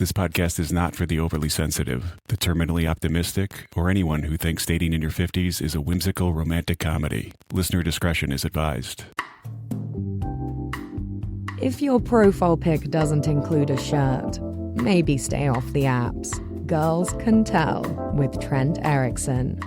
This podcast is not for the overly sensitive, the terminally optimistic, or anyone who thinks dating in your 50s is a whimsical romantic comedy. Listener discretion is advised. If your profile pic doesn't include a shirt, maybe stay off the apps. Girls Can Tell with Trent Erickson.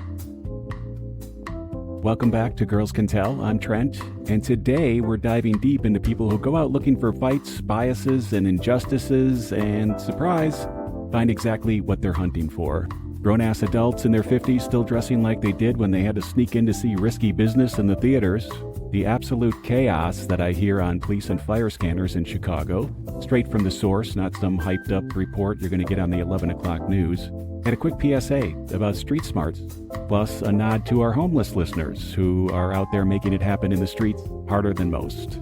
Welcome back to Girls Can Tell. I'm Trent, and today we're diving deep into people who go out looking for fights, biases, and injustices, and, surprise, find exactly what they're hunting for. Grown-ass adults in their 50s still dressing like they did when they had to sneak in to see risky business in the theaters. The absolute chaos that I hear on police and fire scanners in Chicago, straight from the source, not some hyped-up report you're going to get on the 11 o'clock news. And a quick PSA about street smarts, plus a nod to our homeless listeners who are out there making it happen in the streets harder than most.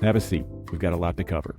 Have a seat. We've got a lot to cover.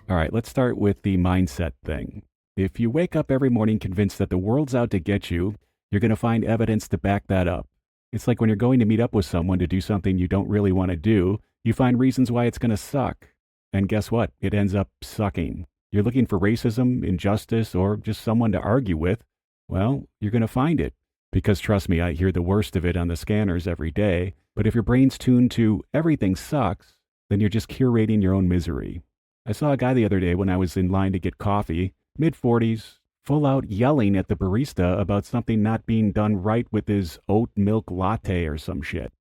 All right, let's start with the mindset thing. If you wake up every morning convinced that the world's out to get you, you're going to find evidence to back that up. It's like when you're going to meet up with someone to do something you don't really want to do, you find reasons why it's going to suck. And guess what? It ends up sucking. You're looking for racism, injustice, or just someone to argue with. Well, you're going to find it. Because trust me, I hear the worst of it on the scanners every day. But if your brain's tuned to everything sucks, then you're just curating your own misery. I saw a guy the other day when I was in line to get coffee, mid-40s, full out yelling at the barista about something not being done right with his oat milk latte or some shit.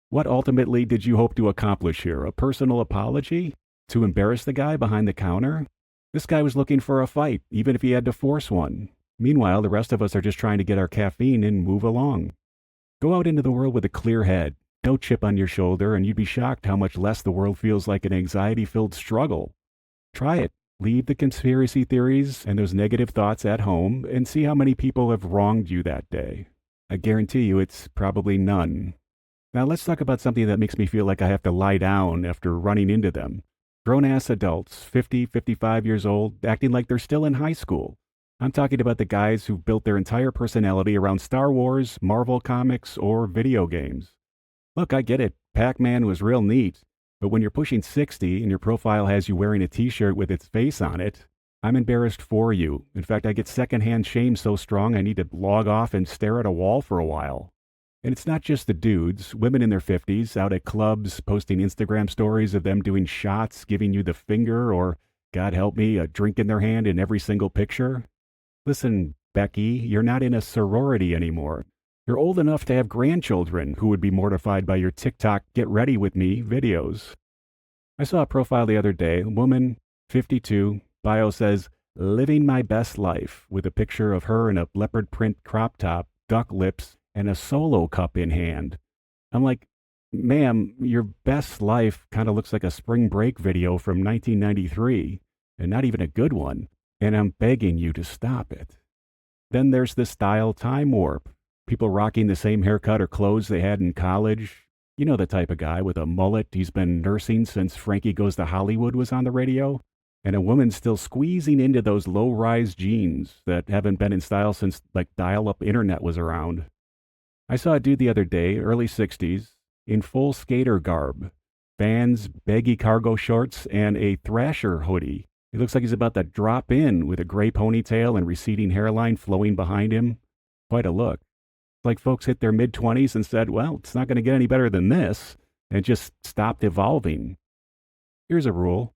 What ultimately did you hope to accomplish here? A personal apology? To embarrass the guy behind the counter? This guy was looking for a fight, even if he had to force one. Meanwhile, the rest of us are just trying to get our caffeine and move along. Go out into the world with a clear head, no chip on your shoulder, and you'd be shocked how much less the world feels like an anxiety-filled struggle. Try it. Leave the conspiracy theories and those negative thoughts at home and see how many people have wronged you that day. I guarantee you it's probably none. Now let's talk about something that makes me feel like I have to lie down after running into them. Grown-ass adults, 50, 55 years old, acting like they're still in high school. I'm talking about the guys who've built their entire personality around Star Wars, Marvel comics, or video games. Look, I get it. Pac-Man was real neat. But when you're pushing 60 and your profile has you wearing a t-shirt with its face on it, I'm embarrassed for you. In fact, I get secondhand shame so strong I need to log off and stare at a wall for a while. And it's not just the dudes, women in their 50s, out at clubs, posting Instagram stories of them doing shots, giving you the finger, or, God help me, a drink in their hand in every single picture. Listen, Becky, you're not in a sorority anymore. You're old enough to have grandchildren who would be mortified by your TikTok get ready with me videos. I saw a profile the other day, woman, 52, bio says, living my best life, with a picture of her in a leopard print crop top, duck lips, and a solo cup in hand. I'm like, ma'am, your best life kind of looks like a spring break video from 1993, and not even a good one. And I'm begging you to stop it. Then there's the style time warp. People rocking the same haircut or clothes they had in college. You know the type of guy with a mullet he's been nursing since Frankie Goes to Hollywood was on the radio. And a woman still squeezing into those low-rise jeans that haven't been in style since like dial-up internet was around. I saw a dude the other day, early 60s, in full skater garb. Vans, baggy cargo shorts, and a Thrasher hoodie. He looks like he's about to drop in with a gray ponytail and receding hairline flowing behind him. Quite a look. It's like folks hit their mid-20s and said, well, it's not going to get any better than this, and just stopped evolving. Here's a rule.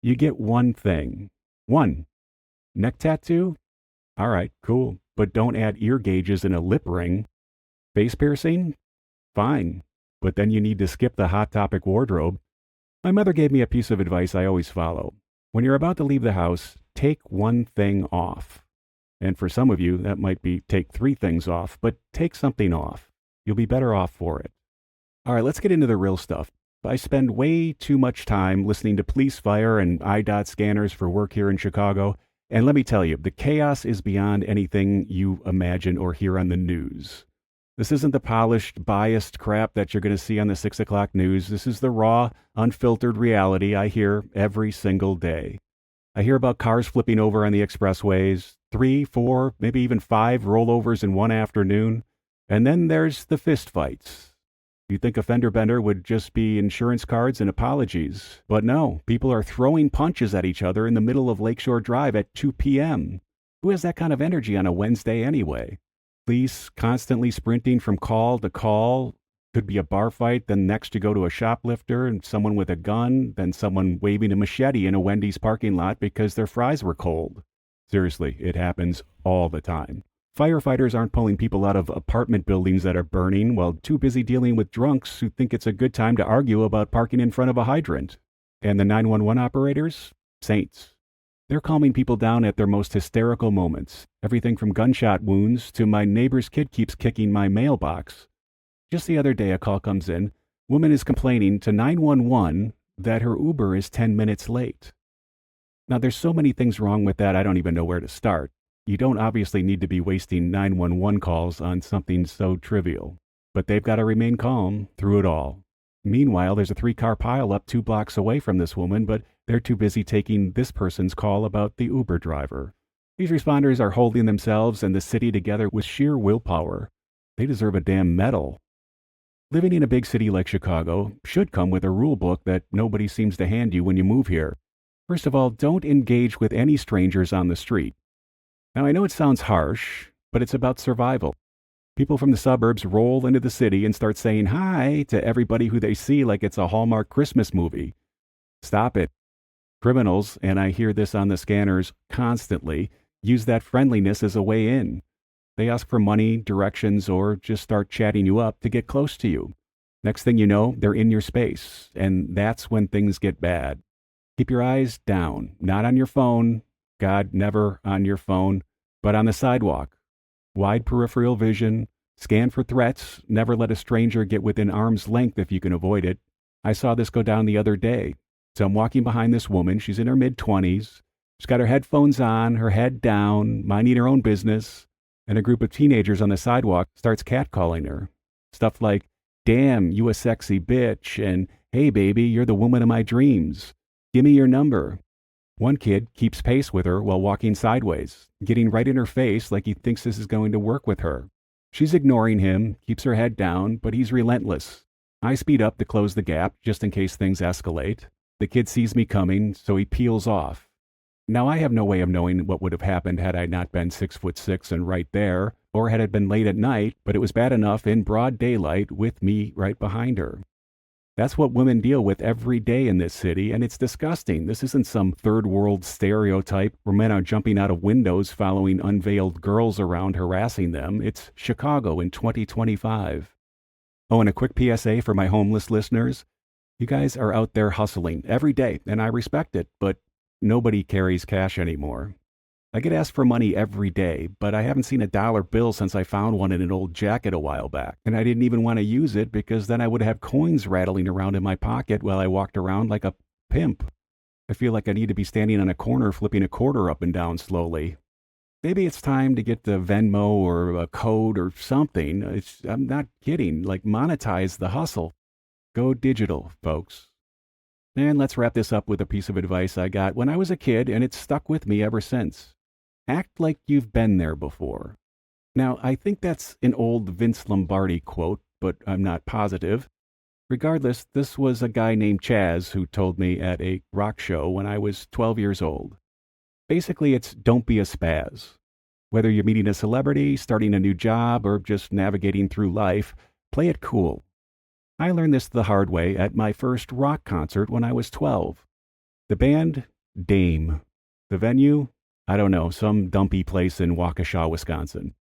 You get one thing. One. Neck tattoo? All right, cool. But don't add ear gauges and a lip ring. Face piercing? Fine. But then you need to skip the Hot Topic wardrobe. My mother gave me a piece of advice I always follow. When you're about to leave the house, take one thing off. And for some of you, that might be take 3 things off, but take something off. You'll be better off for it. All right, let's get into the real stuff. I spend way too much time listening to police, fire, and IDOT scanners for work here in Chicago. And let me tell you, the chaos is beyond anything you imagine or hear on the news. This isn't the polished, biased crap that you're going to see on the 6 o'clock news. This is the raw, unfiltered reality I hear every single day. I hear about cars flipping over on the expressways, 3, 4, maybe even 5 rollovers in one afternoon. And then there's the fist fights. You'd think a fender bender would just be insurance cards and apologies. But no, people are throwing punches at each other in the middle of Lakeshore Drive at 2 p.m. Who has that kind of energy on a Wednesday anyway? Police constantly sprinting from call to call. Could be a bar fight, then next you go to a shoplifter and someone with a gun, then someone waving a machete in a Wendy's parking lot because their fries were cold. Seriously, it happens all the time. Firefighters aren't pulling people out of apartment buildings that are burning while too busy dealing with drunks who think it's a good time to argue about parking in front of a hydrant. And the 911 operators? Saints. They're calming people down at their most hysterical moments. Everything from gunshot wounds to my neighbor's kid keeps kicking my mailbox. Just the other day, a call comes in. Woman is complaining to 911 that her Uber is 10 minutes late. Now, there's so many things wrong with that, I don't even know where to start. You don't obviously need to be wasting 911 calls on something so trivial. But they've got to remain calm through it all. Meanwhile, there's a 3-car pileup 2 blocks away from this woman, but they're too busy taking this person's call about the Uber driver. These responders are holding themselves and the city together with sheer willpower. They deserve a damn medal. Living in a big city like Chicago should come with a rule book that nobody seems to hand you when you move here. First of all, don't engage with any strangers on the street. Now, I know it sounds harsh, but it's about survival. People from the suburbs roll into the city and start saying hi to everybody who they see like it's a Hallmark Christmas movie. Stop it. Criminals, and I hear this on the scanners constantly, use that friendliness as a way in. They ask for money, directions, or just start chatting you up to get close to you. Next thing you know, they're in your space, and that's when things get bad. Keep your eyes down, not on your phone, God, never on your phone, but on the sidewalk. Wide peripheral vision, scan for threats, never let a stranger get within arm's length if you can avoid it. I saw this go down the other day. So I'm walking behind this woman, she's in her mid-20s, she's got her headphones on, her head down, minding her own business. And a group of teenagers on the sidewalk starts catcalling her. Stuff like, damn, you a sexy bitch, and hey baby, you're the woman of my dreams. Give me your number. One kid keeps pace with her while walking sideways, getting right in her face like he thinks this is going to work with her. She's ignoring him, keeps her head down, but he's relentless. I speed up to close the gap just in case things escalate. The kid sees me coming, so he peels off. Now, I have no way of knowing what would have happened had I not been 6'6" and right there, or had it been late at night, but it was bad enough in broad daylight with me right behind her. That's what women deal with every day in this city, and it's disgusting. This isn't some third world stereotype where men are jumping out of windows following unveiled girls around harassing them. It's Chicago in 2025. Oh, and a quick PSA for my homeless listeners. You guys are out there hustling every day, and I respect it, but nobody carries cash anymore. I get asked for money every day, but I haven't seen a dollar bill since I found one in an old jacket a while back. And I didn't even want to use it because then I would have coins rattling around in my pocket while I walked around like a pimp. I feel like I need to be standing on a corner flipping a quarter up and down slowly. Maybe it's time to get the Venmo or a code or something. I'm not kidding. Like, monetize the hustle. Go digital, folks. And let's wrap this up with a piece of advice I got when I was a kid, and it's stuck with me ever since. Act like you've been there before. Now, I think that's an old Vince Lombardi quote, but I'm not positive. Regardless, this was a guy named Chaz who told me at a rock show when I was 12 years old. Basically, it's don't be a spaz. Whether you're meeting a celebrity, starting a new job, or just navigating through life, play it cool. I learned this the hard way at my first rock concert when I was 12. The band, Dame. The venue, I don't know, some dumpy place in Waukesha, Wisconsin.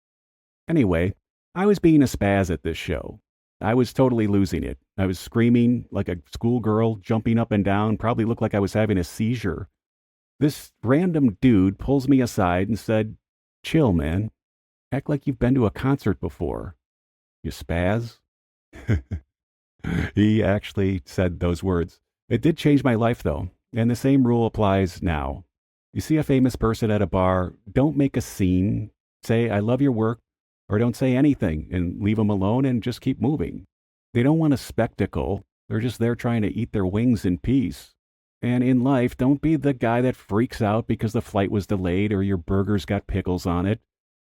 Anyway, I was being a spaz at this show. I was totally losing it. I was screaming like a schoolgirl, jumping up and down, probably looked like I was having a seizure. This random dude pulls me aside and said, chill, man. Act like you've been to a concert before. You spaz? He actually said those words. It did change my life, though, and the same rule applies now. You see a famous person at a bar, don't make a scene. Say, I love your work, or don't say anything and leave them alone and just keep moving. They don't want a spectacle. They're just there trying to eat their wings in peace. And in life, don't be the guy that freaks out because the flight was delayed or your burger's got pickles on it.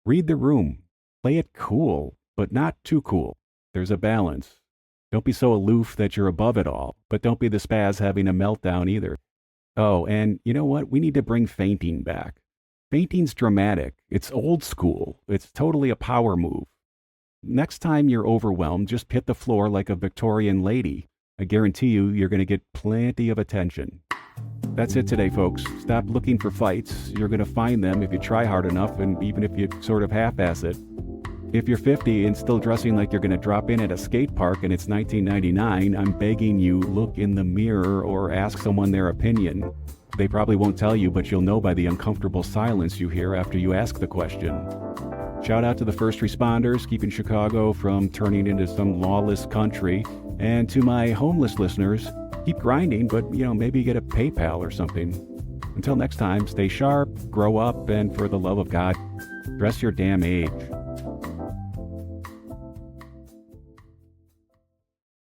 Read the room. Play it cool, but not too cool. There's a balance. Don't be so aloof that you're above it all, but don't be the spaz having a meltdown either. Oh, and you know what? We need to bring fainting back. Fainting's dramatic. It's old school. It's totally a power move. Next time you're overwhelmed, just hit the floor like a Victorian lady. I guarantee you're going to get plenty of attention. That's it today, folks. Stop looking for fights. You're going to find them if you try hard enough, and even if you sort of half-ass it. If you're 50 and still dressing like you're going to drop in at a skate park and it's 1999, I'm begging you, look in the mirror or ask someone their opinion. They probably won't tell you, but you'll know by the uncomfortable silence you hear after you ask the question. Shout out to the first responders, keeping Chicago from turning into some lawless country. And to my homeless listeners, keep grinding, but maybe get a PayPal or something. Until next time, stay sharp, grow up, and for the love of God, dress your damn age.